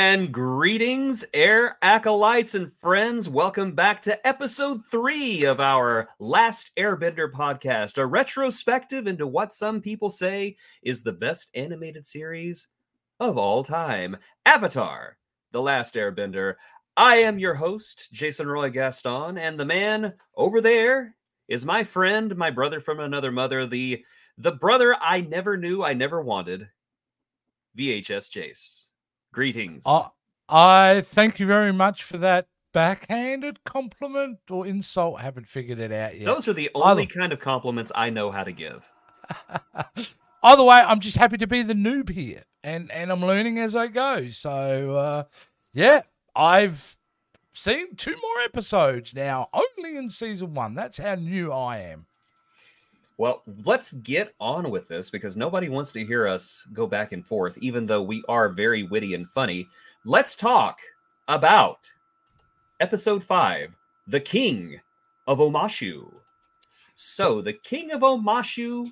And greetings, air acolytes and friends. Welcome back to episode 3 of our Last Airbender podcast, a retrospective into what some people say is the best animated series of all time, Avatar The Last Airbender. I am your host, Jason Roy Gaston, and the man over there is my friend, my brother from another mother, the brother I never knew I never wanted, VHS Jace. Greetings. I thank you very much for that backhanded compliment or insult. I haven't figured it out yet. Those are the only kind of compliments I know how to give. Either way, I'm just happy to be the noob here, and I'm learning as I go. So, yeah, I've seen 2 more episodes now, only in season 1. That's how new I am. Well, let's get on with this because nobody wants to hear us go back and forth, even though we are very witty and funny. Let's talk about episode 5, The King of Omashu. So, The King of Omashu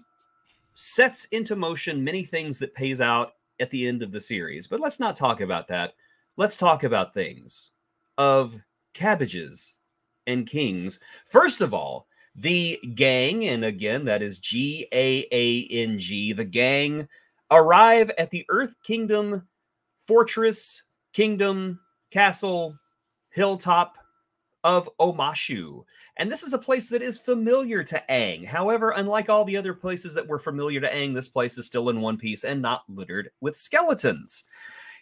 sets into motion many things that pays out at the end of the series. But let's not talk about that. Let's talk about things of cabbages and kings. First of all, the gang, and again, that is G-A-A-N-G, the gang arrive at the Earth Kingdom Fortress, Kingdom, Castle, Hilltop of Omashu. And this is a place that is familiar to Aang. However, unlike all the other places that were familiar to Aang, this place is still in one piece and not littered with skeletons.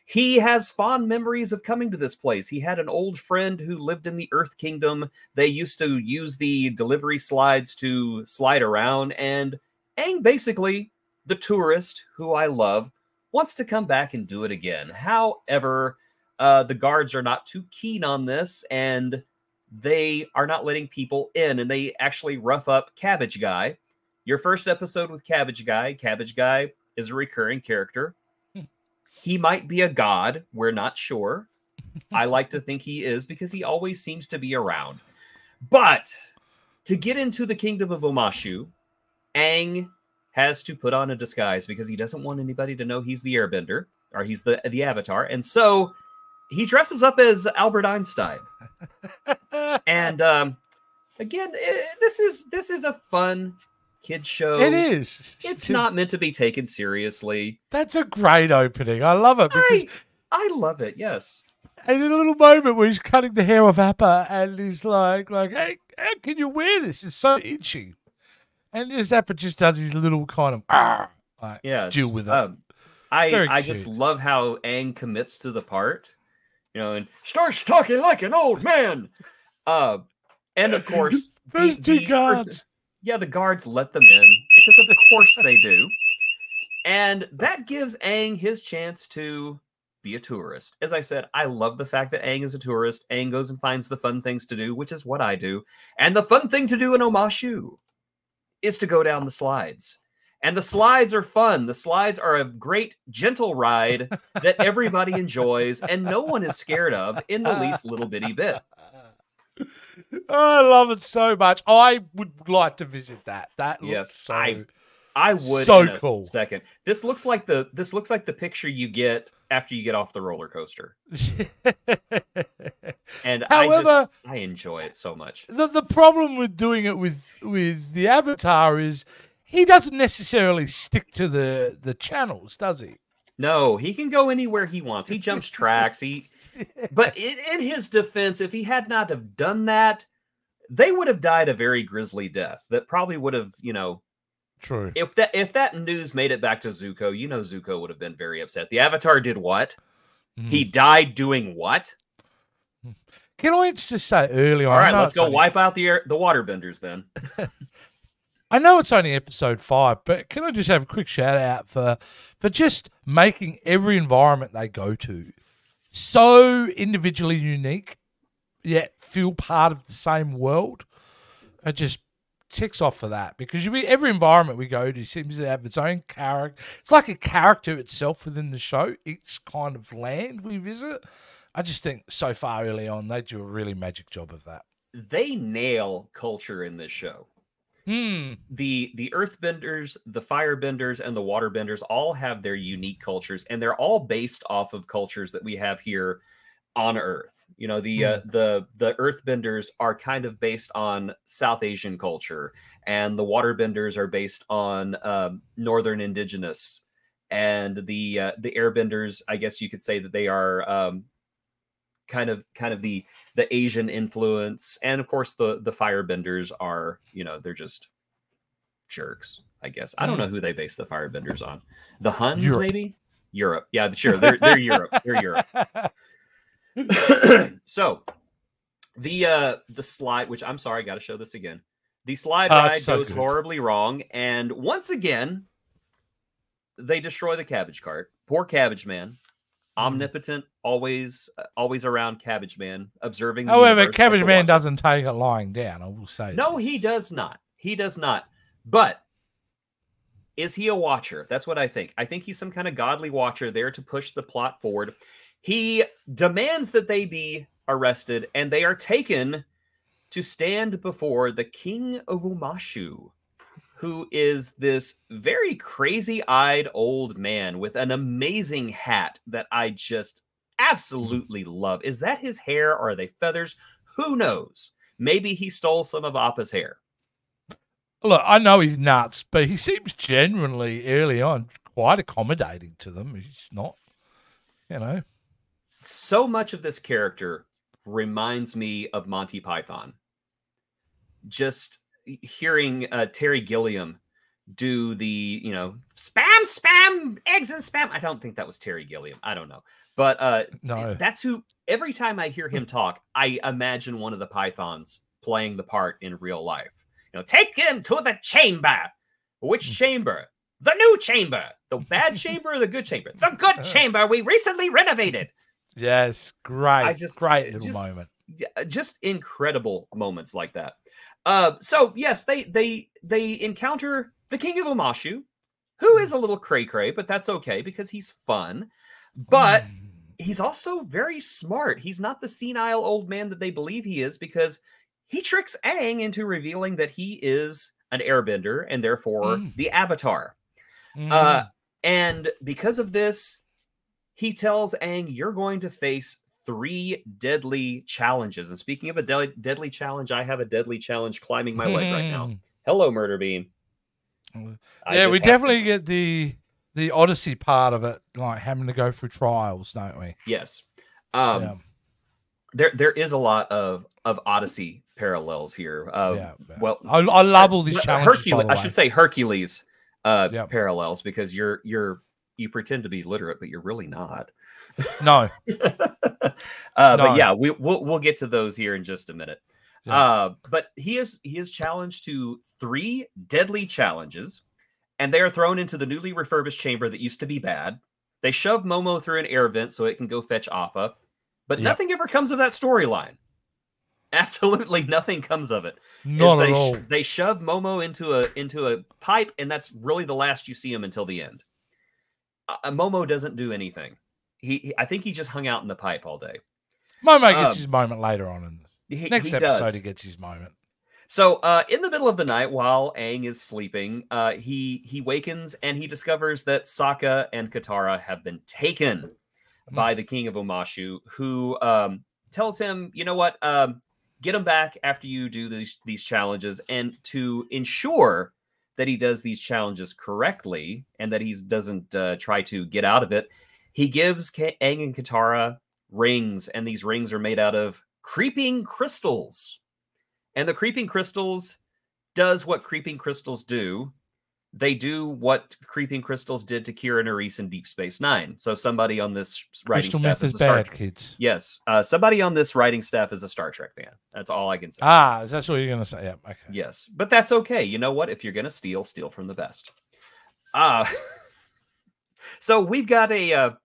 He has fond memories of coming to this place. He had an old friend who lived in the Earth Kingdom. They used to use the delivery slides to slide around. And Aang, basically, the tourist who I love, wants to come back and do it again. However, the guards are not too keen on this, and they are not letting people in. And they actually rough up Cabbage Guy. Your first episode with Cabbage Guy. Cabbage Guy is a recurring character. He might be a god. We're not sure. I like to think he is because he always seems to be around. But to get into the Kingdom of Omashu, Aang has to put on a disguise because he doesn't want anybody to know he's the Airbender or he's the Avatar. And so he dresses up as Albert Einstein. And again, this is a fun kid show. It is. It's not meant to be taken seriously. That's a great opening. I love it. Because I love it, yes. And in a little moment where he's cutting the hair off Appa and he's like, hey, how can you wear this? It's so itchy. And his Appa just does his little kind of deal with it. I just love how Aang commits to the part, and starts talking like an old man. And of course, the guards. The guards let them in because of course they do. And that gives Aang his chance to be a tourist. As I said, I love the fact that Aang is a tourist. Aang goes and finds the fun things to do, which is what I do. And the fun thing to do in Omashu is to go down the slides. And the slides are fun. The slides are a great, gentle ride that everybody enjoys and no one is scared of in the least little bitty bit. I love it so much. I would like to visit that. That looks I would so in a cool. Second. This looks like the picture you get after you get off the roller coaster. And I enjoy it so much. The problem with doing it with the Avatar is he doesn't necessarily stick to the channels, does he? No, he can go anywhere he wants. He jumps tracks. But in his defense, if he had not have done that, they would have died a very grisly death. That probably would have, True. If that news made it back to Zuko, Zuko would have been very upset. The Avatar did what? He died doing what? Can I just say early on? All right, let's go wipe out the waterbenders then. I know it's only episode 5, but can I just have a quick shout out for just making every environment they go to so individually unique, yet feel part of the same world? It just ticks off for that because every environment we go to seems to have its own character. It's like a character itself within the show, each kind of land we visit. I just think so far early on, they do a really magic job of that. They nail culture in this show. The earthbenders, the firebenders, and the waterbenders all have their unique cultures, and they're all based off of cultures that we have here on Earth. You know, the earthbenders are kind of based on South Asian culture, and the waterbenders are based on northern indigenous, and the airbenders, I guess you could say that they are kind of the Asian influence, and of course the firebenders are, you know, they're just jerks, I guess. I don't know who they base the firebenders on. The Huns, Europe. maybe? Europe. Yeah, sure. They're Europe. They're Europe. So the slide, which I'm sorry, I got to show this again. The slide ride goes horribly wrong, and once again, they destroy the cabbage cart. Poor Cabbage Man. Omnipotent, always around Cabbage Man, observing. However, Cabbage Man doesn't take it lying down, I will say. No, he does not. He does not. But is he a watcher? That's what I think. I think he's some kind of godly watcher there to push the plot forward. He demands that they be arrested, and they are taken to stand before the King of Omashu, who is this very crazy-eyed old man with an amazing hat that I just absolutely love. Is that his hair, or are they feathers? Who knows? Maybe he stole some of Appa's hair. Look, I know he's nuts, but he seems genuinely, early on, quite accommodating to them. He's not, you know. So much of this character reminds me of Monty Python. Just hearing Terry Gilliam do the, you know, spam, eggs and spam. I don't think that was Terry Gilliam. I don't know. But no, that's who, every time I hear him talk, I imagine one of the Pythons playing the part in real life. You know, take him to the chamber. Which chamber? The new chamber. The bad chamber or the good chamber? The good chamber we recently renovated. Yes, great. Great little moment. Just incredible moments like that. So yes, they encounter the King of Omashu, who is a little cray-cray, but that's okay because he's fun. But he's also very smart. He's not the senile old man that they believe he is, because he tricks Aang into revealing that he is an airbender and therefore the Avatar. And because of this, he tells Aang, you're going to face 3 deadly challenges. And speaking of a deadly challenge, I have a deadly challenge climbing my leg right now. Hello, Murder Bean. Yeah, we definitely get the Odyssey part of it, like having to go through trials, don't we? Yes. There is a lot of Odyssey parallels here. Well, I love all these challenges. I should say Hercules parallels, because you pretend to be literate, but you're really not. No. But yeah, we'll get to those here in just a minute. But he is challenged to 3 deadly challenges, and they are thrown into the newly refurbished chamber that used to be bad. They shove Momo through an air vent so it can go fetch Appa, but nothing ever comes of that storyline. Absolutely nothing comes of it. Not at all. They shove Momo into a pipe, and that's really the last you see him until the end. Momo doesn't do anything. I think he just hung out in the pipe all day. Momo gets his moment later on in the next episode. He gets his moment. So in the middle of the night, while Aang is sleeping, he wakens and he discovers that Sokka and Katara have been taken by the King of Omashu, who tells him, you know what, get him back after you do these challenges, and to ensure that he does these challenges correctly and that he doesn't try to get out of it, he gives Aang and Katara rings, and these rings are made out of creeping crystals. And the creeping crystals does what creeping crystals do. They do what creeping crystals did to Kira Nerys in Deep Space Nine. So somebody on this writing staff is a Star Trek. Kids. Yes, somebody on this writing staff is a Star Trek fan. That's all I can say. That's what you're going to say. Yeah, okay. Yes, but that's okay. You know what? If you're going to steal from the best. So we've got a...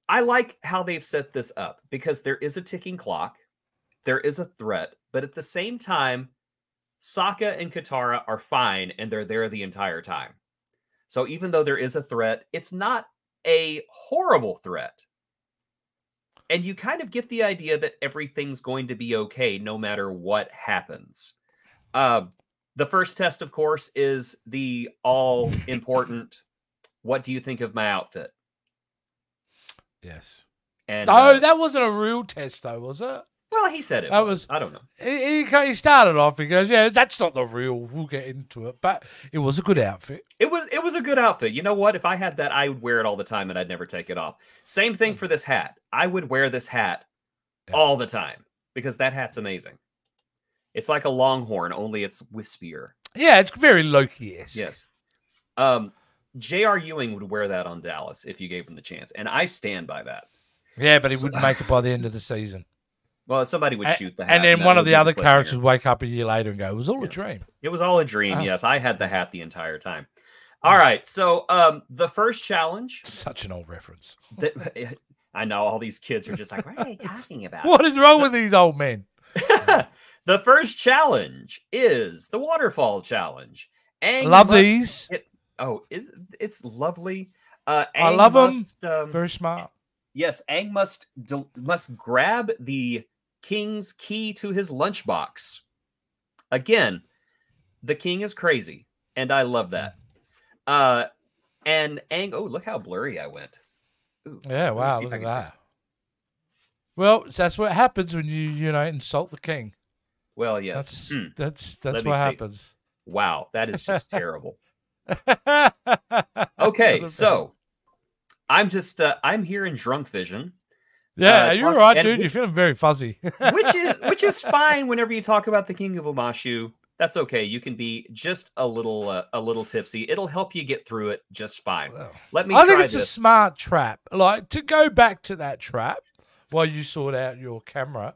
I like how they've set this up, because there is a ticking clock. There is a threat, but at the same time, Sokka and Katara are fine, and they're there the entire time. So even though there is a threat, it's not a horrible threat. And you kind of get the idea that everything's going to be okay no matter what happens. The first test, of course, is the all-important, what do you think of my outfit? Yes. And no, that wasn't a real test, though, was it? Well, he said it that was. I don't know. He started off, he goes, yeah, that's not the real, we'll get into it. But it was a good outfit. It was a good outfit. You know what? If I had that, I would wear it all the time and I'd never take it off. Same thing for this hat. I would wear this hat all the time because that hat's amazing. It's like a longhorn, only it's wispier. Yeah, it's very Loki-esque. Yes. J.R. Ewing would wear that on Dallas if you gave him the chance, and I stand by that. Yeah, but he wouldn't make it by the end of the season. Well, somebody would shoot the hat. And then one of the other characters would wake up a year later and go, it was all a dream. It was all a dream, yes. I had the hat the entire time. All right, so the first challenge. Such an old reference. I know, all these kids are just like, what are they talking about? What is wrong with these old men? The first challenge is the waterfall challenge. Aang love these. It's lovely. I love them. Very smart. Yes, Aang must grab the king's key to his lunchbox. Again, the king is crazy, and I love that. And Aang, oh, look how blurry I went. Ooh, yeah, wow, look at that. Well, that's what happens when you insult the king. Well, yes. That's what happens. Wow, that is just terrible. Okay, so I'm here in drunk vision. Yeah, you're right, dude. You're feeling very fuzzy. which is fine whenever you talk about the King of Omashu. That's okay. You can be just a little tipsy. It'll help you get through it just fine. Well, Let me. I think it's a smart trap. Like, to go back to that trap while you sort out your camera.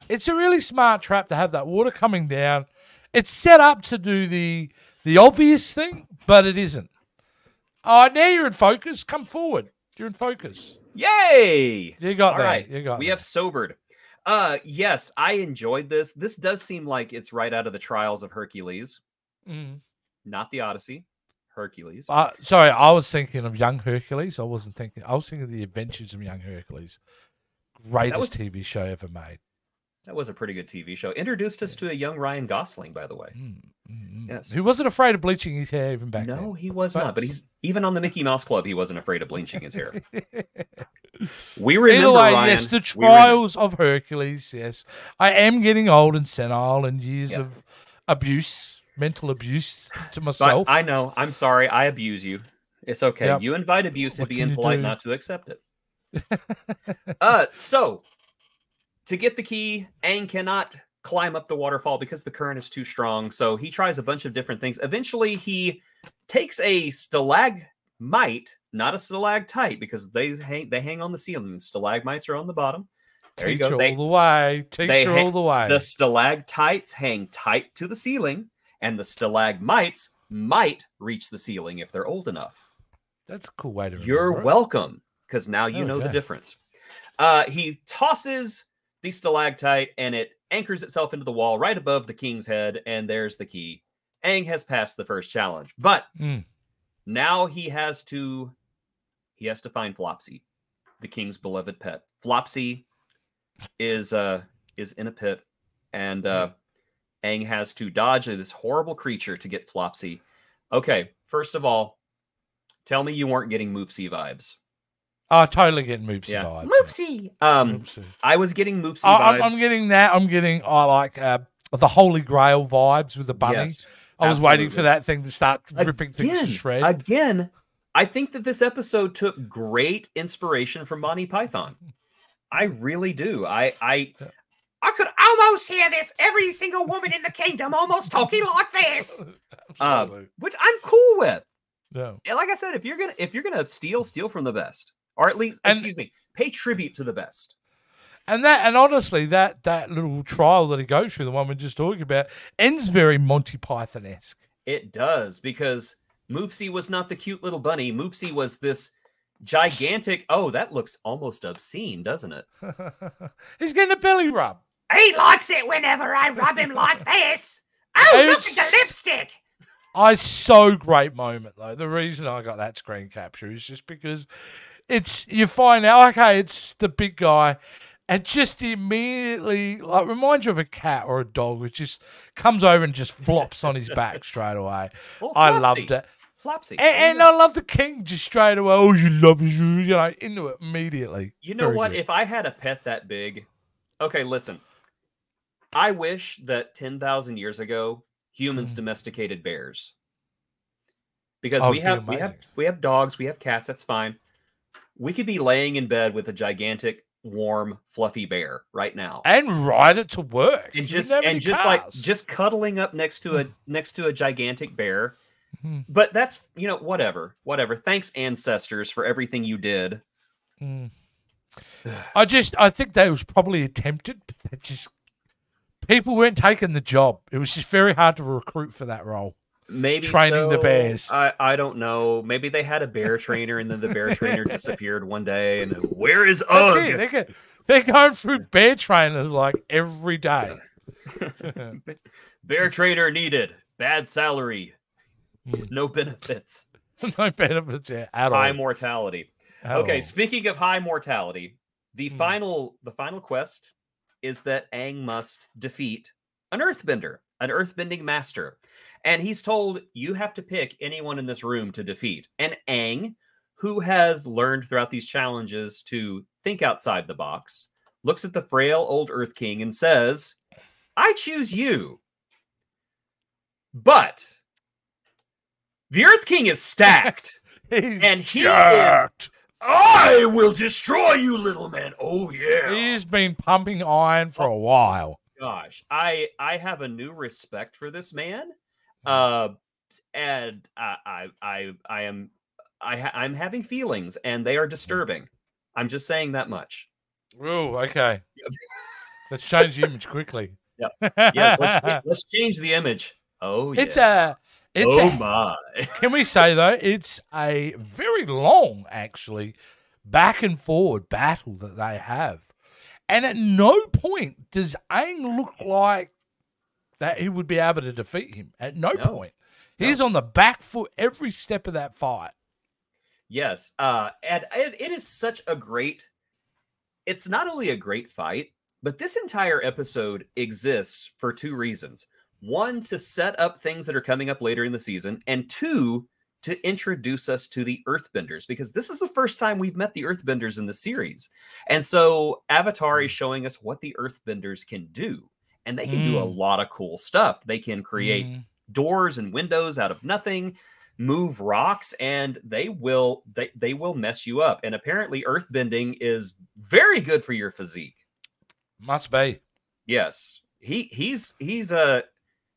It's a really smart trap to have that water coming down. It's set up to do the obvious thing, but it isn't. Oh, now you're in focus. Come forward. You're in focus. Yay! You got All that. right. You got we that. have sobered. Yes, I enjoyed this. This does seem like it's right out of the Trials of Hercules. Not the Odyssey. Hercules. Sorry, I was thinking of Young Hercules. I was thinking of the Adventures of Young Hercules. Greatest TV show ever made. That was a pretty good TV show. Introduced us to a young Ryan Gosling, by the way. Yes. He wasn't afraid of bleaching his hair even back then. No, he was not. But he's even on the Mickey Mouse Club, he wasn't afraid of bleaching his hair. We remember, either way, Ryan, yes, the Trials of Hercules, yes. I am getting old and senile and years of abuse, mental abuse to myself. But I know. I'm sorry. I abuse you. It's okay. Yep. You invite abuse and be impolite not to accept it. So, to get the key, Aang cannot climb up the waterfall because the current is too strong. So he tries a bunch of different things. Eventually, he takes a stalagmite, not a stalactite, because they hang on the ceiling. The stalagmites are on the bottom. There you go. All the way. Teacher all the way. The stalactites hang tight to the ceiling, and the stalagmites might reach the ceiling if they're old enough. That's a cool way to remember. You're welcome, because now you know the difference. He tosses the stalactite, and it anchors itself into the wall right above the king's head, and there's the key. Aang has passed the first challenge, but now he has to find Flopsy, the king's beloved pet. Flopsy is in a pit, and Aang has to dodge this horrible creature to get Flopsy. Okay, first of all, tell me you weren't getting Moopsy vibes. Oh, totally getting Moopsy vibes. Moopsy. Moopsy. I was getting Moopsy vibes. I'm getting that. I'm getting the Holy Grail vibes with the bunny. Yes, I was waiting for that thing to start ripping things to shreds. Again, I think that this episode took great inspiration from Monty Python. I really do. I could almost hear this. Every single woman in the kingdom almost talking like this. Which I'm cool with. Yeah. Like I said, if you're gonna steal from the best. Or at least, pay tribute to the best. And honestly, that little trial that he goes through, the one we're just talking about, ends very Monty Python-esque. It does, because Moopsy was not the cute little bunny. Moopsy was this gigantic... Oh, that looks almost obscene, doesn't it? He's getting a belly rub. He likes it whenever I rub him like this. Oh, look at the lipstick. So great moment, though. The reason I got that screen capture is just because... you find out, okay, it's the big guy, and just immediately, like, reminds you of a cat or a dog, which just comes over and just flops on his back straight away. Well, I loved it. Flopsy. And I love the king just straight away. Oh, you love you, into it immediately. You know Very what? good. If I had a pet that big, okay, listen. I wish that 10,000 years ago humans domesticated bears. Because we have dogs, we have cats, that's fine. We could be laying in bed with a gigantic, warm, fluffy bear right now. And ride it to work. And just cuddling up next to a gigantic bear. But that's, whatever. Thanks, ancestors, for everything you did. I think that was probably attempted, but people weren't taking the job. It was just very hard to recruit for that role. Maybe training the bears. I don't know. Maybe they had a bear trainer, and then the bear trainer disappeared one day. And where is Ugg? They're going through bear trainers like every day. Bear trainer needed. Bad salary. No benefits. No benefits at all. High mortality. Okay, speaking of high mortality, the final quest is that Aang must defeat an earthbending master. And he's told, you have to pick anyone in this room to defeat. And Aang, who has learned throughout these challenges to think outside the box, looks at the frail old Earth King and says, I choose you. But the Earth King is stacked. And he is... I will destroy you, little man. Oh, yeah. He's been pumping iron for a while. Gosh, I have a new respect for this man. And I'm having feelings, and they are disturbing. I'm just saying that much. Oh, okay. Let's change the image quickly. Yes, let's change the image. Oh, yeah. My. Can we say, though, it's a very long, actually, back and forward battle that they have. And at no point does Aang look like that he would be able to defeat him. At no point. He's on the back foot every step of that fight. Yes. And it is such a great... It's not only a great fight, but this entire episode exists for two reasons. One, to set up things that are coming up later in the season, and two, to introduce us to the Earthbenders, because this is the first time we've met the Earthbenders in the series. And so Avatar is showing us what the Earthbenders can do, and they can do a lot of cool stuff. They can create doors and windows out of nothing, move rocks, and they will mess you up. And apparently Earthbending is very good for your physique. Must be. Yes.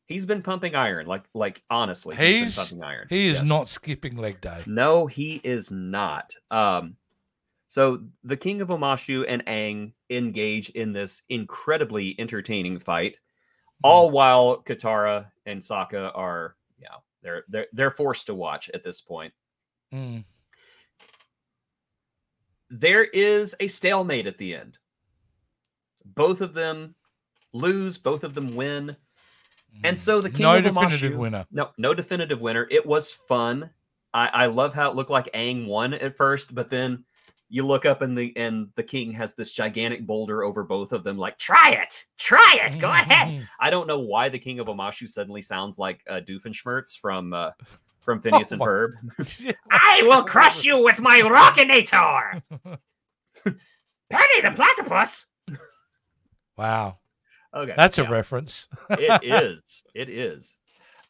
He's been pumping iron, like honestly, he's been pumping iron. He is not skipping leg day. No, he is not. So the King of Omashu and Aang engage in this incredibly entertaining fight, all while Katara and Sokka are, they're forced to watch at this point. There is a stalemate at the end. Both of them lose, both of them win. And so the King of Omashu, no definitive winner. It was fun. I love how it looked like Aang won at first, but then you look up and the king has this gigantic boulder over both of them. Like, try it, go ahead. I don't know why the King of Omashu suddenly sounds like Doofenshmirtz from Phineas and Ferb. I will crush you with my Rockinator. Penny the Platypus. Wow. Okay, that's a reference. It is.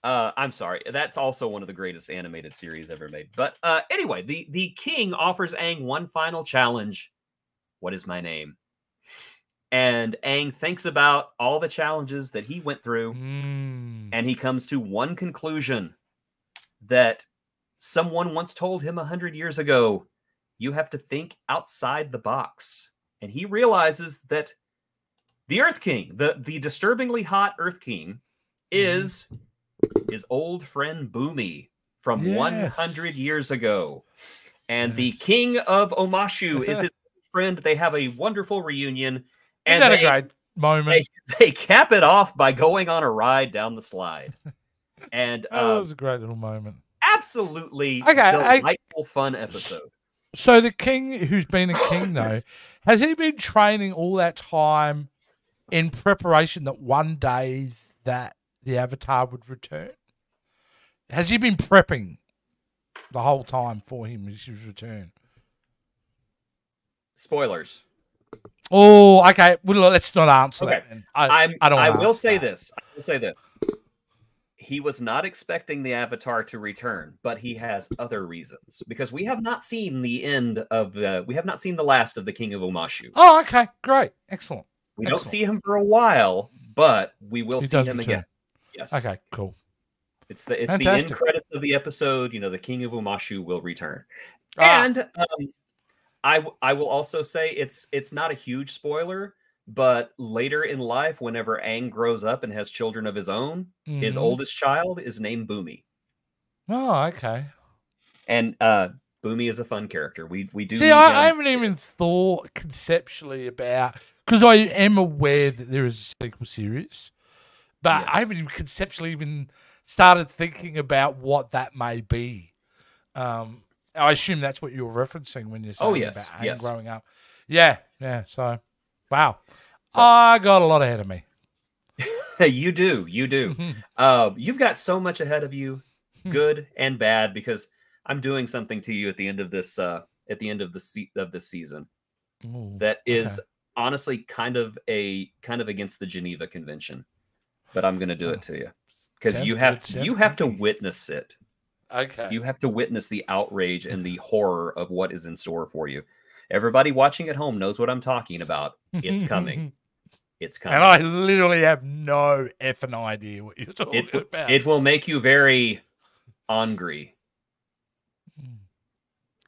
I'm sorry. That's also one of the greatest animated series ever made. But anyway, the king offers Aang one final challenge. What is my name? And Aang thinks about all the challenges that he went through, and he comes to one conclusion that someone once told him 100 years ago. You have to think outside the box. And he realizes that the Earth King, the disturbingly hot Earth King, is his old friend Boomy from 100 years ago. And the King of Omashu is his friend. They have a wonderful reunion. And a great moment. They cap it off by going on a ride down the slide. And that was a great little moment. Absolutely delightful, fun episode. So the king who's been a king, though, has he been training all that time in preparation that one day that the Avatar would return? Has he been prepping the whole time for his return? Spoilers. Oh, okay. Well, let's not answer that. Then. I don't. I will say this. I will say this. He was not expecting the Avatar to return, but he has other reasons because we have not seen the end of the. We have not seen the last of the King of Omashu. Oh, okay, great, excellent. We don't see him for a while, but we will see him again. Yes. Okay, cool. It's the end credits of the episode. You know, the King of Omashu will return, and I will also say it's not a huge spoiler. But later in life, whenever Aang grows up and has children of his own, his oldest child is named Boomy. Oh, okay. And Boomy is a fun character. We do see. I haven't even thought conceptually about because I am aware that there is a sequel series, but I haven't even conceptually even started thinking about what that may be. I assume that's what you're referencing when you're saying about Aang growing up. Yeah. So. Wow. So, I got a lot ahead of me. You do. You've got so much ahead of you, good and bad, because I'm doing something to you at the end of this this season. Ooh, that is honestly kind of against the Geneva Convention. But I'm going to do it to you because you have to witness it. Okay. You have to witness the outrage and the horror of what is in store for you. Everybody watching at home knows what I'm talking about. It's coming. It's coming. And I literally have no effing idea what you're talking about. It will make you very angry.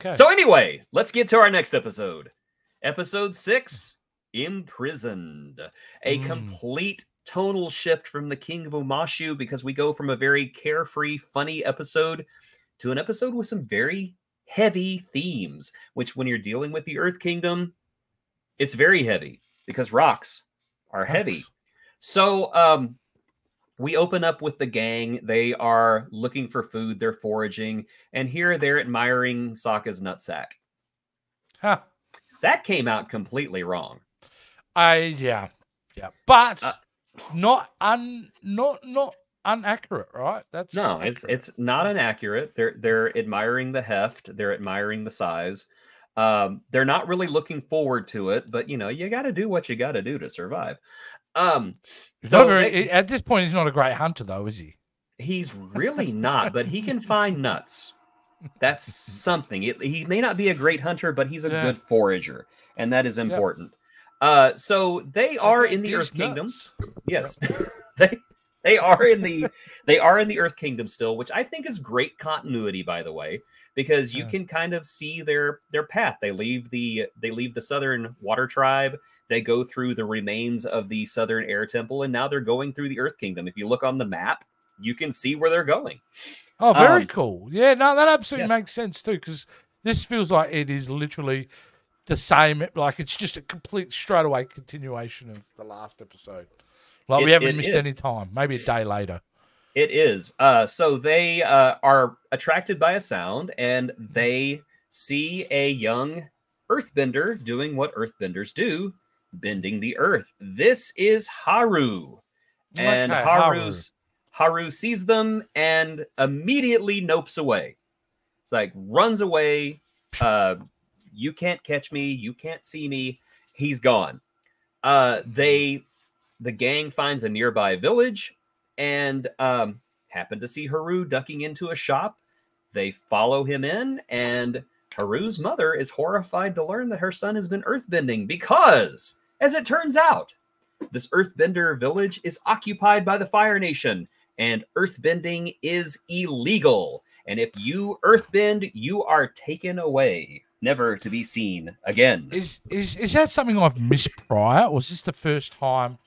Okay. So anyway, let's get to our next episode. Episode 6, Imprisoned. A complete tonal shift from the King of Omashu because we go from a very carefree, funny episode to an episode with some very heavy themes, which when you're dealing with the Earth Kingdom, it's very heavy because rocks are heavy. So we open up with the gang. They are looking for food. They're foraging. And here they're admiring Sokka's nutsack. Huh. That came out completely wrong. Yeah. But not inaccurate, right? That's no, it's not inaccurate. They're admiring the heft. They're admiring the size. They're not really looking forward to it, but you know, you got to do what you got to do to survive. At this point, he's not a great hunter, though, is he? He's really not, but he can find nuts. That's something. He may not be a great hunter, but he's a good forager, and that is important. So they are in the Earth Kingdom. Yes, they are in the Earth Kingdom still, which I think is great continuity, by the way, because you can kind of see their path. They leave the Southern Water Tribe. They go through the remains of the Southern Air Temple, and now they're going through the Earth Kingdom. If you look on the map, you can see where they're going. Oh, very cool. Yeah, no, that absolutely makes sense too, because this feels like it is literally the same. Like it's just a complete straightaway continuation of the last episode. Like we haven't missed any time. Maybe a day later. It is. So they are attracted by a sound, and they see a young earthbender doing what earthbenders do, bending the earth. This is Haru. And Haru sees them and immediately nopes away. It's like runs away. You can't catch me. You can't see me. He's gone. The gang finds a nearby village and happen to see Haru ducking into a shop. They follow him in, and Haru's mother is horrified to learn that her son has been earthbending because, as it turns out, this earthbender village is occupied by the Fire Nation, and earthbending is illegal. And if you earthbend, you are taken away, never to be seen again. Is that something I've missed prior, or is this the first time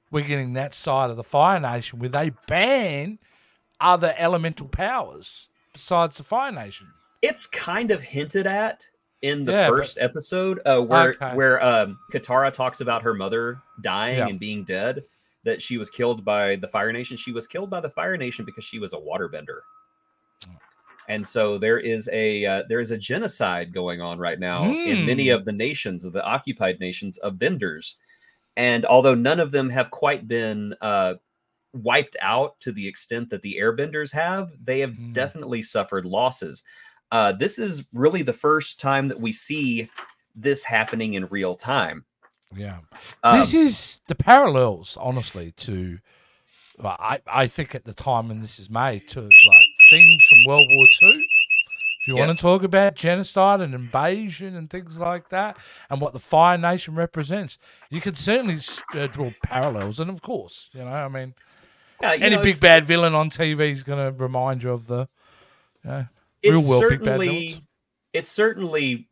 we're getting that side of the Fire Nation where they ban other elemental powers besides the Fire Nation? It's kind of hinted at in the first episode where Katara talks about her mother dying and being dead, that she was killed by the Fire Nation. She was killed by the Fire Nation because she was a waterbender. And so there is a genocide going on right now in many of the nations, of the occupied nations of Benders. And although none of them have quite been wiped out to the extent that the Airbenders have, they have definitely suffered losses. This is really the first time that we see this happening in real time. Yeah. This is the parallels, honestly, to, well, I think at the time when this is made, to like things from World War II. If you want to talk about genocide and invasion and things like that, and what the Fire Nation represents, you can certainly draw parallels. And of course, you know, I mean, any big bad villain on TV is going to remind you of the real world big bad villains. It's certainly,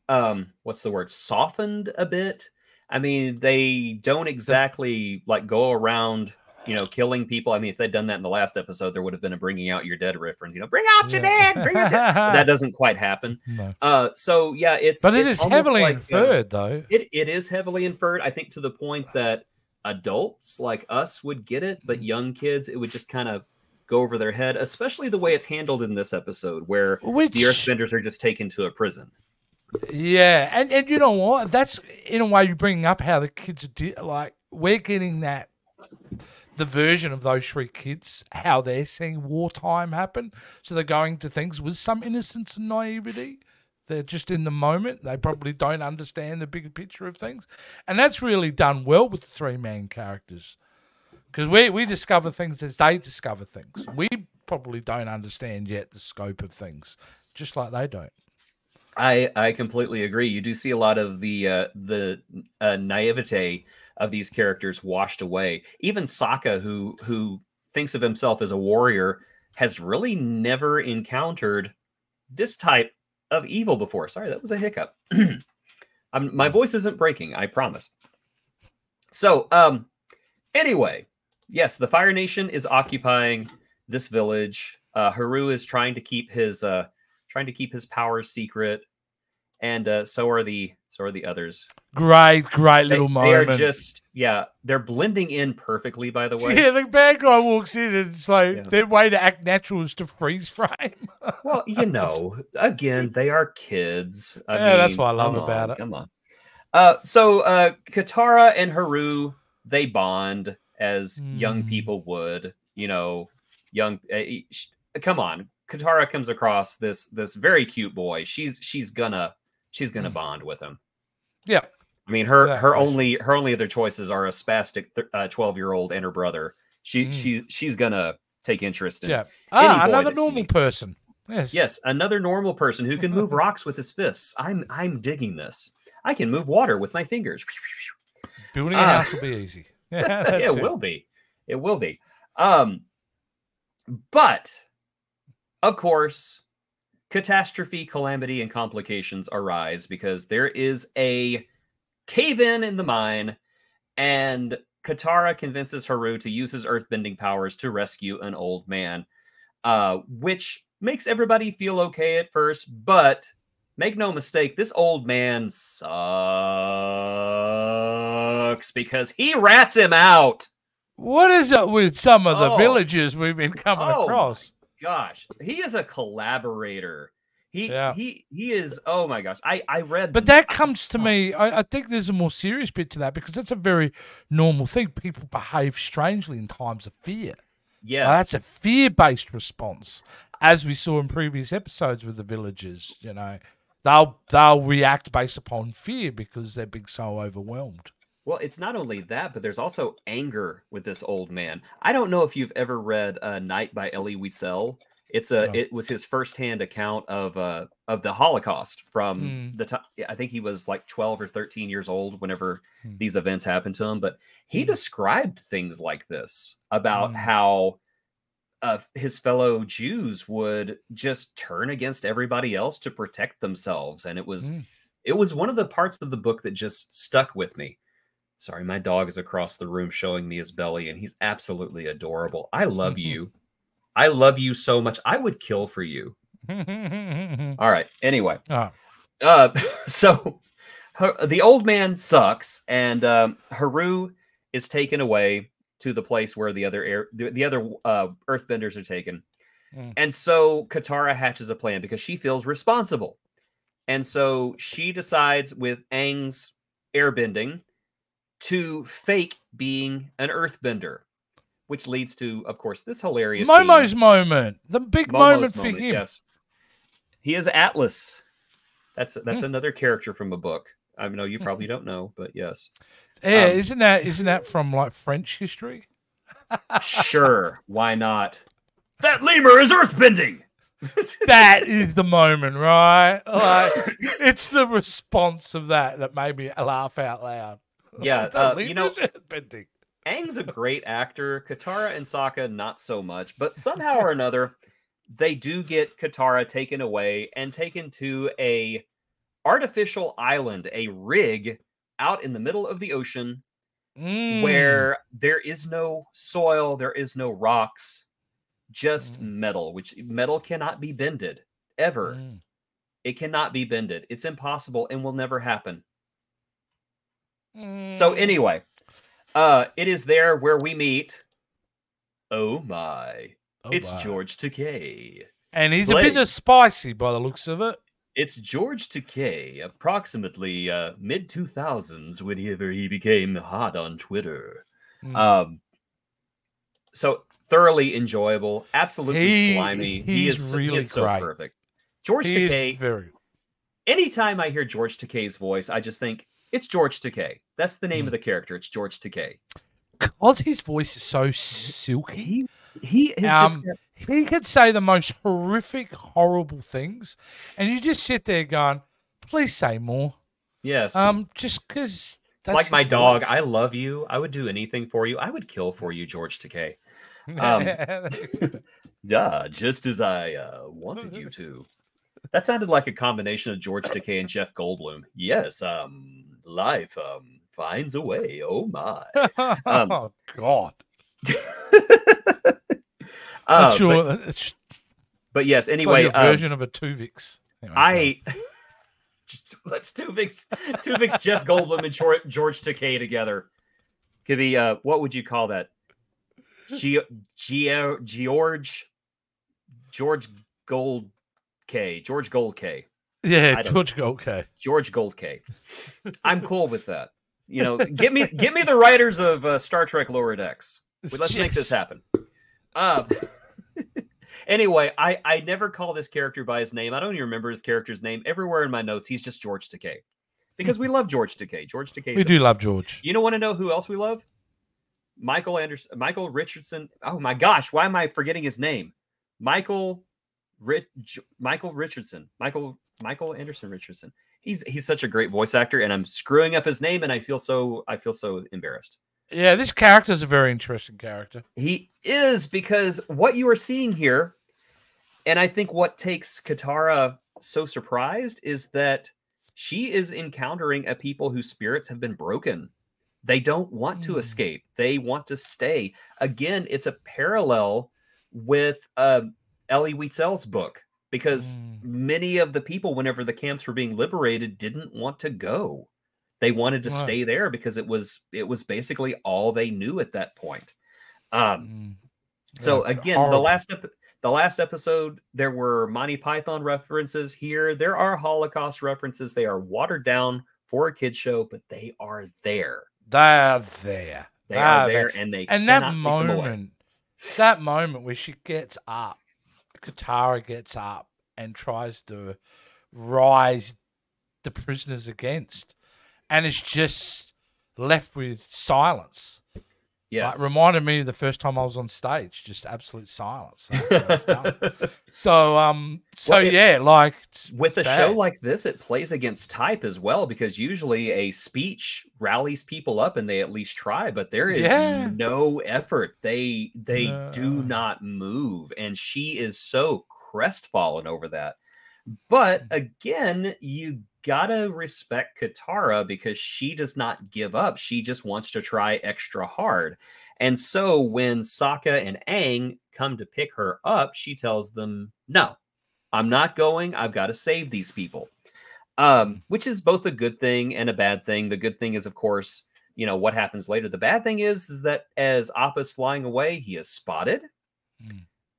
what's the word, softened a bit. I mean, they don't exactly like go around, you know, killing people. I mean, if they'd done that in the last episode, there would have been a bringing out your dead reference. You know, bring out your dead, bring out your dead. That doesn't quite happen. No. So yeah, it's heavily inferred, though. It is heavily inferred. I think to the point that adults like us would get it, but young kids, it would just kind of go over their head. Especially the way it's handled in this episode, where the Earthbenders are just taken to a prison. Yeah, and you know what? That's in a way you're bringing up how the kids like we're getting that. The version of those three kids, how they're seeing wartime happen. So they're going to things with some innocence and naivety. They're just in the moment. They probably don't understand the bigger picture of things. And that's really done well with the three main characters. Because we discover things as they discover things. We probably don't understand yet the scope of things, just like they don't. I completely agree. You do see a lot of the naivete of these characters washed away. Even Sokka, who thinks of himself as a warrior, has really never encountered this type of evil before. Sorry, that was a hiccup. My voice isn't breaking, I promise. So, anyway, yes, the Fire Nation is occupying this village. Haru is trying to keep his powers secret, and so are the others. Great little moment. They are just, they're blending in perfectly, by the way. Yeah, the bad guy walks in and it's like their way to act natural is to freeze frame. Well, you know, again, they are kids. I mean, that's what I love about it. Come on. So Katara and Haru, they bond as young people would, you know, come on. Katara comes across this very cute boy. She's gonna bond with him. Yeah. I mean, her only other choices are a spastic 12-year-old and her brother. She's gonna take interest in another normal person. Yes, another normal person who can move rocks with his fists. I'm digging this. I can move water with my fingers. Building a house will be easy. Yeah, it will be. It will be. But of course, catastrophe, calamity, and complications arise because there is a cave-in in the mine, and Katara convinces Haru to use his earthbending powers to rescue an old man, which makes everybody feel okay at first, but make no mistake, this old man sucks because he rats him out. What is it with some of the villages we've been coming across? Gosh, he is a collaborator. He is, oh my gosh. I read, but that comes to me, I think there's a more serious bit to that, because that's a very normal thing. People behave strangely in times of fear. Yes. That's a fear-based response, as we saw in previous episodes with the villagers. You know, they'll react based upon fear because they're being so overwhelmed. Well, it's not only that, but there's also anger with this old man. I don't know if you've ever read Night by Elie Wiesel. It was his firsthand account of the Holocaust from the time. I think he was like 12 or 13 years old whenever these events happened to him. But he described things like this about how his fellow Jews would just turn against everybody else to protect themselves, and it was one of the parts of the book that just stuck with me. Sorry, my dog is across the room showing me his belly, and he's absolutely adorable. I love you. I love you so much. I would kill for you. All right. Anyway. So the old man sucks, and Haru is taken away to the place where the other earthbenders are taken. And so Katara hatches a plan because she feels responsible. And so she decides with Aang's airbending to fake being an earthbender, which leads to, of course, this hilarious Momo's scene. moment. The big moment for him. Yes. He is Atlas. That's another character from a book. I know you probably don't know, but yes. Yeah, isn't that from like French history? Sure, why not? That lemur is earthbending. That is the moment, right? Like, it's the response of that made me laugh out loud. Yeah, you know, earthbending. Aang's a great actor. Katara and Sokka, not so much, but somehow or another, they do get Katara taken away and taken to a artificial island, a rig out in the middle of the ocean, where there is no soil, there is no rocks, just metal, which metal cannot be bended ever. It cannot be bended. It's impossible and will never happen. So anyway, it is there where we meet. Oh my. It's George Takei. And he's a bit spicy by the looks of it. It's George Takei, approximately mid-2000s, whenever he became hot on Twitter. So thoroughly enjoyable, absolutely slimy. He is really so great. perfect. George Takei. Anytime I hear George Takei's voice, I just think it's George Takei. That's the name of the character. It's George Takei. Because his voice is so silky. He is he could say the most horrific, horrible things, and you just sit there going, "Please say more." Yes. Just because it's like my dog. I love you. I would do anything for you. I would kill for you, George Takei. Yeah, just as I wanted you to. That sounded like a combination of George Takei and Jeff Goldblum. Yes. Life finds a way. Oh my. Oh God. But yes, anyway, like a version of a Tuvix. Anyway, let's Tuvix Jeff Goldblum and George Takei together. Could be what would you call that? George Gold K. George Gold K. Yeah, George Gold K. George Gold K. I'm cool with that. You know, get me the writers of Star Trek Lower Decks. Let's make this happen. Anyway, I never call this character by his name. I don't even remember his character's name. Everywhere in my notes, he's just George Takei. Because we love George Takei. George Takei. We do love George. You don't want to know who else we love? Michael Richardson. Oh my gosh, why am I forgetting his name? Michael Richardson. Michael Anderson Richardson. He's such a great voice actor, and I'm screwing up his name, and I feel so embarrassed. Yeah, this character is a very interesting character. He is, because what you are seeing here, and I think what takes Katara so surprised, is that she is encountering a people whose spirits have been broken. They don't want to escape. They want to stay. Again, it's a parallel with Elie Wiesel's book, because many of the people, whenever the camps were being liberated, didn't want to go. They wanted to stay there because it was basically all they knew at that point. So again, the last episode, there were Monty Python references. Here, there are Holocaust references. They are watered down for a kid's show, but they are there. They're there. They are there, and they that moment where she gets up, Katara gets up and tries to rise the prisoners against, and it's just left with silence. Yes. Like, reminded me of the first time I was on stage, just absolute silence. So with a show like this, it plays against type as well, because usually a speech rallies people up and they at least try, but there is no effort. They do not move, and she is so crestfallen over that. But again, you gotta respect Katara, because she does not give up. She just wants to try extra hard. And so when Sokka and Aang come to pick her up, she tells them, no, I'm not going. I've got to save these people. Which is both a good thing and a bad thing. The good thing is, of course, you know, what happens later. The bad thing is that as Appa's flying away, he is spotted.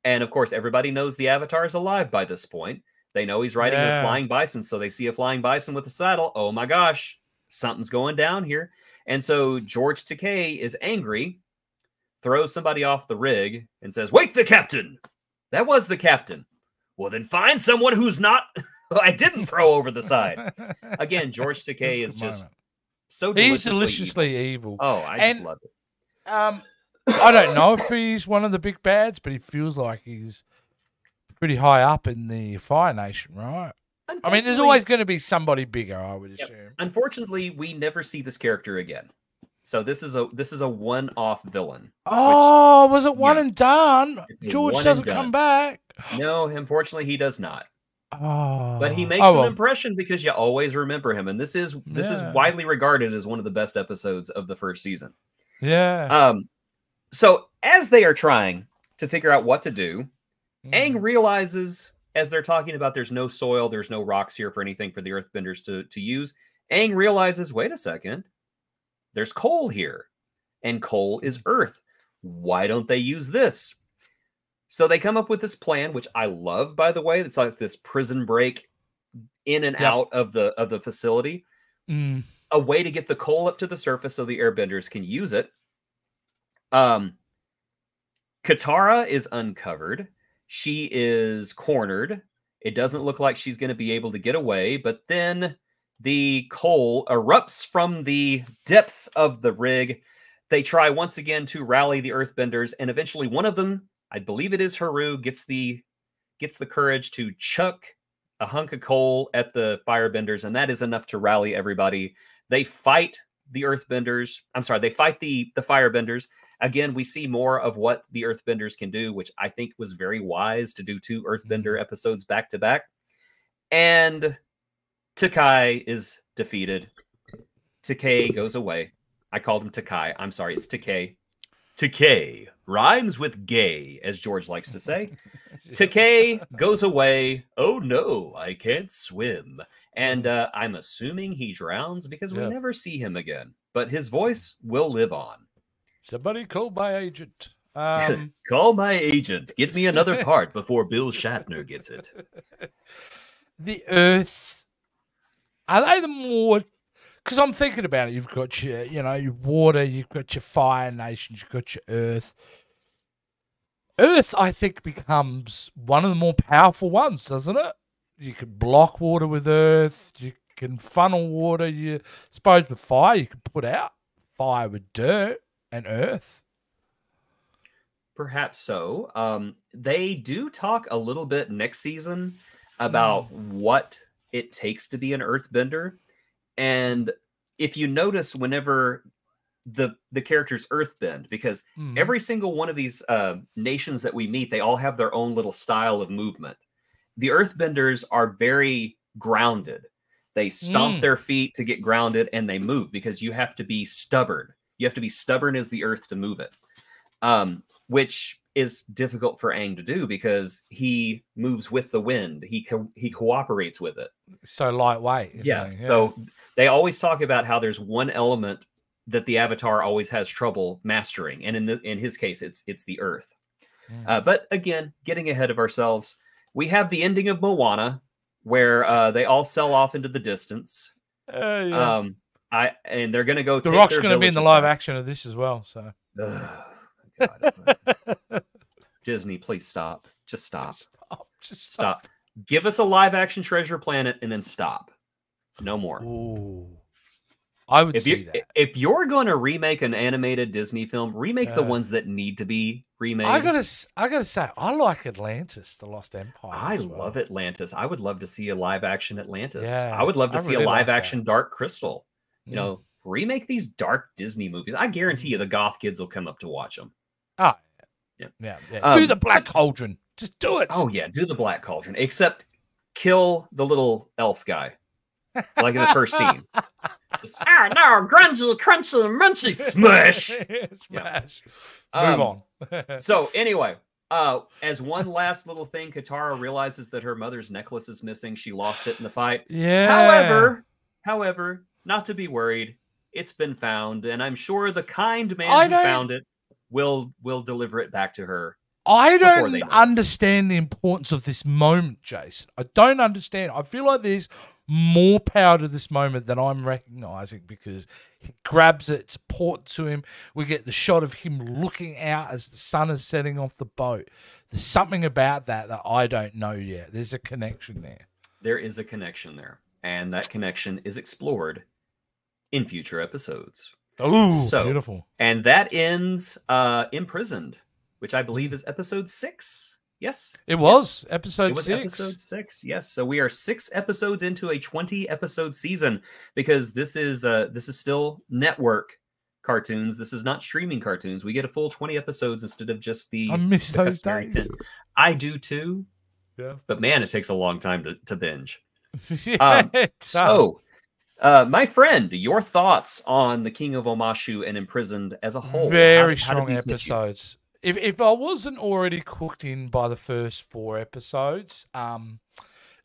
And of course, everybody knows the Avatar is alive by this point. They know he's riding a flying bison, so they see a flying bison with a saddle. Oh my gosh, something's going down here. And so George Takei is angry, throws somebody off the rig, and says, "Wake the captain!" That was the captain. Well, then find someone who's not, I didn't throw over the side. Again, George Takei is just so deliciously evil. Oh, I just love it. I don't know if he's one of the big bads, but he feels like he's pretty high up in the Fire Nation, right? I mean, there's always going to be somebody bigger, I would assume. Unfortunately, we never see this character again. So this is a one-off villain. Oh, was it one and done? George doesn't come back. No, unfortunately, he does not. Oh, but he makes an impression because you always remember him, and this is widely regarded as one of the best episodes of the first season. Yeah. So as they are trying to figure out what to do, Aang realizes, as they're talking about there's no soil, there's no rocks here for anything for the Earthbenders to use. Aang realizes, wait a second, there's coal here, and coal is Earth. Why don't they use this? So they come up with this plan, which I love, by the way. It's like this prison break in and out of the facility. A way to get the coal up to the surface so the Airbenders can use it. Katara is uncovered. She is cornered. It doesn't look like she's going to be able to get away, but then the coal erupts from the depths of the rig. They try once again to rally the Earthbenders, and eventually one of them, I believe it is Haru, gets the courage to chuck a hunk of coal at the Firebenders, and that is enough to rally everybody. They fight the Earthbenders. I'm sorry, they fight the Firebenders. Again, we see more of what the Earthbenders can do, which I think was very wise to do 2 Earthbender episodes back to back. And Takai is defeated. Takei goes away. I called him Takai. I'm sorry, it's Takei. Takei rhymes with gay, as George likes to say. Takei goes away. Oh no, I can't swim. And I'm assuming he drowns because we never see him again. But his voice will live on. Somebody call my agent. Call my agent. Get me another part before Bill Shatner gets it. The Earth. Are they the more... Because I'm thinking about it. You've got your, your water. You've got your Fire Nations. You've got your Earth. Earth, I think, becomes one of the more powerful ones, doesn't it? You can block water with Earth. You can funnel water. You suppose with fire, you can put out fire with dirt and Earth. Perhaps so. They do talk a little bit next season about what it takes to be an Earthbender. And if you notice, whenever the characters Earthbend, because every single one of these nations that we meet, they all have their own little style of movement. The Earthbenders are very grounded. They stomp their feet to get grounded, and they move because you have to be stubborn. You have to be stubborn as the Earth to move it, which is difficult for Aang to do because he moves with the wind. He cooperates with it. So lightweight. Yeah. So they always talk about how there's one element that the Avatar always has trouble mastering, and in his case, it's the Earth. But again, getting ahead of ourselves, we have the ending of Moana, where they all sell off into the distance. And they're going to go. The Rock's going to be in the live action of this as well. So, God. Disney, please stop. Just stop. Just stop. Give us a live action Treasure Planet, and then stop. No more. Ooh. I would see that. If you're going to remake an animated Disney film, remake the ones that need to be remade. I gotta say, I like Atlantis, The Lost Empire. I love Atlantis. I would love to see a live action Atlantis. Yeah, I would love to see really a live action Dark Crystal. You know, remake these dark Disney movies. I guarantee you the goth kids will come up to watch them. Oh, yeah. Do the Black Cauldron. Just do it. Oh, yeah. Do the Black Cauldron. Except kill the little elf guy. Like in the first scene. Just, oh, no. Grungy, crunchy, munchy. Smash. Smash. Move on. So, anyway. As one last little thing, Katara realizes that her mother's necklace is missing. She lost it in the fight. Yeah. However, not to be worried. It's been found. And I'm sure the kind man who found it will deliver it back to her I before they don't know it. understand the importance of this moment, Jason. I don't understand. I feel like there's more power to this moment than I'm recognizing, because he grabs it, it's important to him. We get the shot of him looking out as the sun is setting off the boat. There's something about that I don't know yet. There's a connection there. There is a connection there, and that connection is explored in future episodes. Oh, So, beautiful. And that ends Imprisoned, which I believe is episode 6. Yes? It was Yes. episode It was 6. episode 6. Yes. So we are 6 episodes into a 20-episode season, because this is still network cartoons. This is not streaming cartoons. We get a full 20 episodes instead of just the I miss the those customary days. 10. I do too. Yeah. But man, it takes a long time to binge. Yeah, it does. So, my friend, your thoughts on the King of Omashu and Imprisoned as a whole? Very How did strong these hit you? episodes. If I wasn't already cooked in by the first 4 episodes,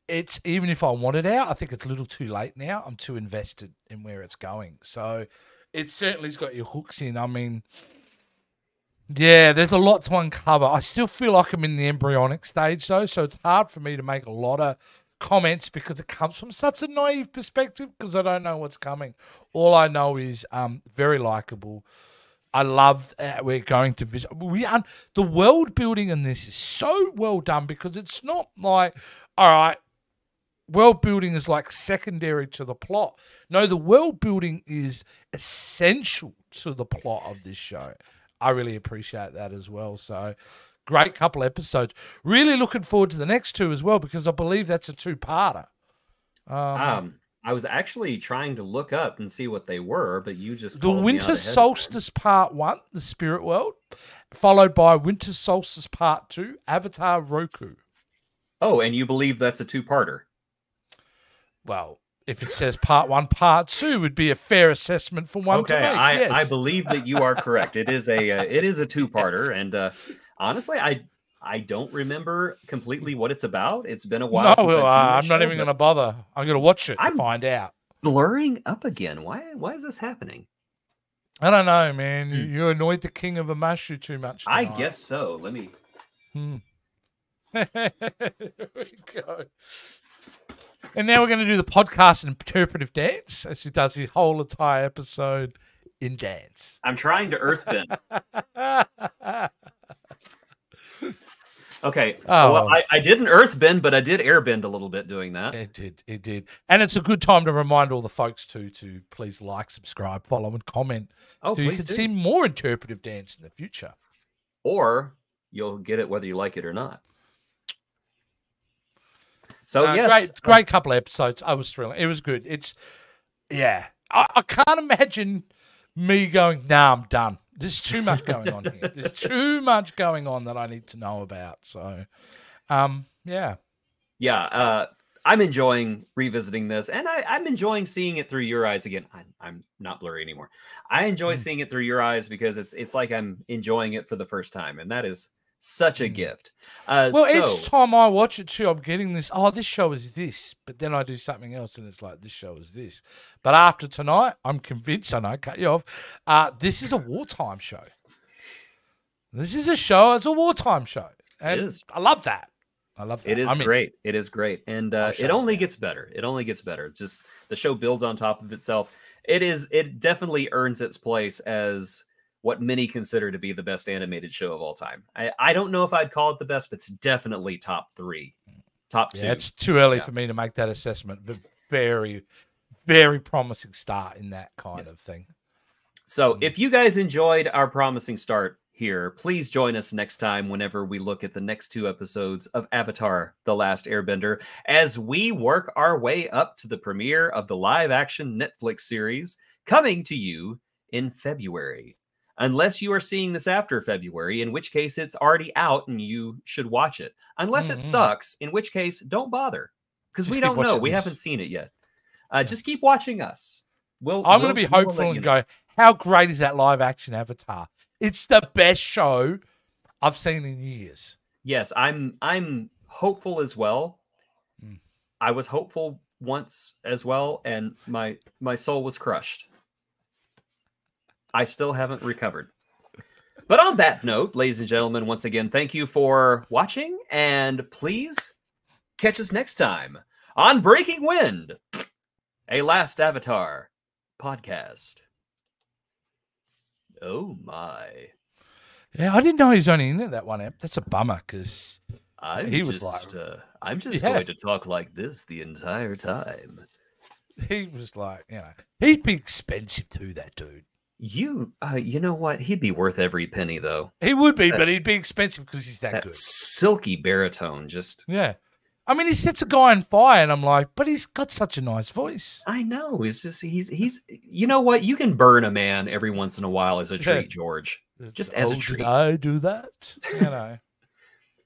it's, even if I want it out, I think it's a little too late now. I'm too invested in where it's going. So it certainly's got your hooks in. I mean, yeah, there's a lot to uncover. I still feel like I'm in the embryonic stage though, so it's hard for me to make a lot of comments because it comes from such a naive perspective, because I don't know what's coming. All I know is very likable. I love we're going to visit. The world building in this is so well done, because it's not like, all right, world building is like secondary to the plot. No, the world building is essential to the plot of this show. I really appreciate that as well. So great couple episodes. Really looking forward to the next 2 as well, because I believe that's a 2-parter. I was actually trying to look up and see what they were, but you just The called me out Winter ahead of Solstice Part 1, The Spirit World, followed by Winter Solstice Part 2, Avatar Roku. time. Oh, and you believe that's a 2-parter? Well, if it says Part 1, Part 2 would be a fair assessment for one to Okay, make. Yes. I believe that you are correct. It is a 2-parter, and honestly, I don't remember completely what it's about. It's been a while No, since I've seen I'm this not show, even but going to bother. I'm going to watch it I'm- and find out. blurring up again. Why is this happening? I don't know, man. You annoyed the King of Omashu too much I tonight. guess so. Let me. There we go. And now we're going to do the podcast and interpretive dance, as she does the whole entire episode in dance. I'm trying to earthbend. Okay. Oh. Well, I didn't earthbend, but I did airbend a little bit doing that. It did. And it's a good time to remind all the folks to please like, subscribe, follow, and comment. Oh, so you please can do. see more interpretive dance in the future. Or you'll get it whether you like it or not. So yes, great couple of episodes. I was thrilling. It was good. I can't imagine me going, nah, I'm done. There's too much going on here. There's too much going on that I need to know about. So, yeah. Yeah, I'm enjoying revisiting this, and I'm enjoying seeing it through your eyes again. I'm not blurry anymore. I enjoy seeing it through your eyes because it's like I'm enjoying it for the first time, and that is such a gift. Each time I watch it too, I'm getting this, this show is this, but then I do something else and it's like, this show is this. But after tonight, I'm convinced, I know, cut you off, this is a wartime show. This is it's a wartime show. And It is. I love that. I love that. It is great. It is great. And it only gets better. It only gets better. Just the show builds on top of itself. It definitely earns its place as what many consider to be the best animated show of all time. I don't know if I'd call it the best, but it's definitely top 3. Top 2. Yeah, it's too early for me to make that assessment, but very, very promising start in that kind of thing. So if you guys enjoyed our promising start here, please join us next time whenever we look at the next 2 episodes of Avatar The Last Airbender as we work our way up to the premiere of the live-action Netflix series coming to you in February. Unless you are seeing this after February, in which case it's already out and you should watch it. Unless it sucks, in which case don't bother. Because we don't know. We haven't seen it yet. Just keep watching us. I'm going to be hopeful and go, how great is that live action Avatar? It's the best show I've seen in years. Yes, I'm hopeful as well. I was hopeful once as well, and my soul was crushed. I still haven't recovered. But on that note, ladies and gentlemen, once again, thank you for watching, and please catch us next time on Breaking Wind, a Last Avatar podcast. Oh my. Yeah, I didn't know he was only in it that one. That's a bummer because I'm just Yeah. going to talk like this the entire time. he was like, he'd be expensive too, that dude. You know what? He'd be worth every penny, though. He would be, but he'd be expensive because he's that good. Silky baritone, just Yeah. I mean, he sets a guy on fire, and I'm like, but he's got such a nice voice. I know. He's. You know what? You can burn a man every once in a while as a treat, George. Just as a treat. Did I do that? You know.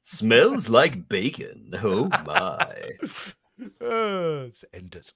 Smells like bacon. Oh my. Let's end it.